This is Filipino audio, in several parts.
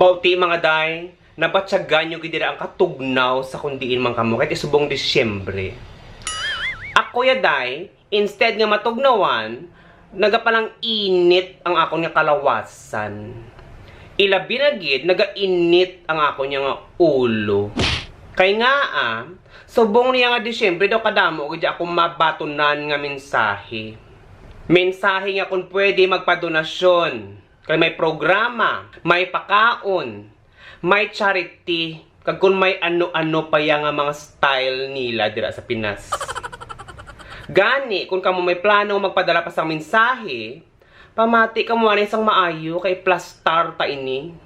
Bauti mga day, nabatsagan nyo gidira ang katugnaw sa kundiin mga kamo kahit isubong Disyembre. Ako ya day, instead nga matugnawan, nagapalang init ang ako niya kalawasan. Ilabi na gid, nagainit ang ako niya nga ulo. Kay nga subong niya nga Disyembre daw kadamo gid ako mabatunan nga mensahe. Mensahe nga kung pwede magpadonasyon. Kay may programa, may pakaon, may charity, kag kung may ano-ano pa yang nga mga style nila dira sa Pinas. Gani, kung kamo may plano magpadala pa sa mensahe, pamati ka mo isang maayo kay plus star ta ini.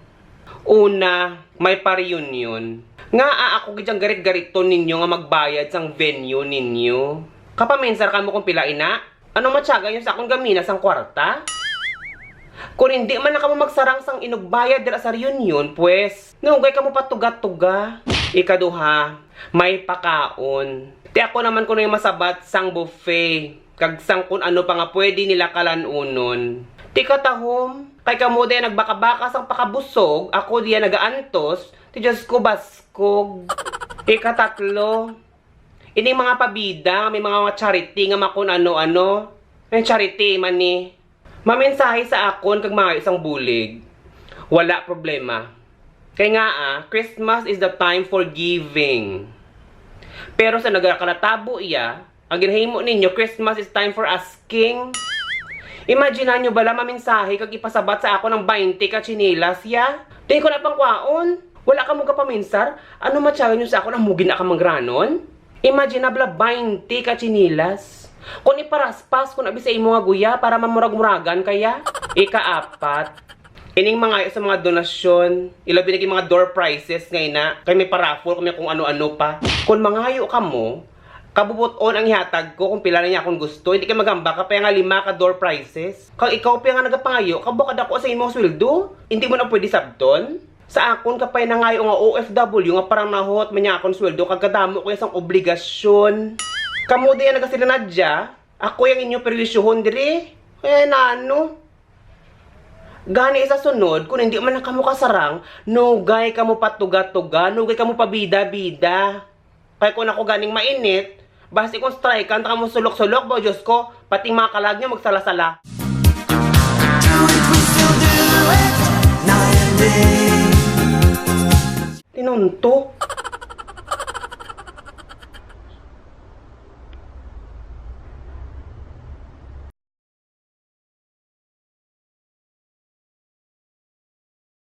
Una, may pa-reunion. Nga ako gidyang garit-garito ninyo nga magbayad sang venue ninyo. Kapamensar ka mo kung pila ina? Anong matyaga nyo sa akong gamina sang kwarta? Kung hindi man na ka mo magsarang sang inugbayad dira sa reunion, pues, nungay ka mo patuga-tuga. Ikaduha, may pakaon. Ti ako naman kuno yung masabat sang buffet. Kag sang kung ano pa nga pwede nila kalanunon. Ti katahom, kay kamo din nagbaka-baka sang pakabusog, ako diya nagaantos, ti Diyos ko baskog. Ikatatlo, ining mga pabida, may mga charity nga makun ano-ano. May charity man ni. Mamensahe sa akon kag mga isang bulig. Wala problema. Kaya nga Christmas is the time for giving. Pero sa nagakalatabo iya, ang ginahimo ninyo, Christmas is time for asking. Imagine nyo bala mamensahe kag ipasabat sa ako ng 20 ka chinelas ya? Tingin ko na pang kwaon. Wala ka mo kapaminsar? Ano matyaga nyo sa ako na mugin na ka mangranon? Imagine na bala 20 ka chinelas. Kung iparaspas, kung abis sa imo nga guya para mamurag-muragan kaya. Ika-apat, ining mga sa mga donasyon, ilabi naging mga door prizes ngay na, kay may paraffle, kami kung ano-ano pa. Kung mangayo ka mo, kabubuton ang ihatag ko kung pila na niya akong gusto, hindi ka magamba ka pa nga 5 ka door prizes. Kung ikaw pa nga nagapangayo, kabukad ako sa imong sweldo, hindi mo na pwede sabton. Sa akon kapay na ngayo nga OFW nga parang nahot man niya akong sweldo, kagkadamo ko isang obligasyon. Kamu din nagasila nadya, ako yung inyo perwisyohon diri. Nano? Gani sa sunod, kung hindi man na kamo kasarang, nugay kamo patuga-tuga, nugay kamo pabida-bida. Kaya kung ako ganing mainit, basta kung strike, kanta kamo sulok-sulok, ba Diyos ko, pating mga kalag nyo magsala-sala. Tinuntok.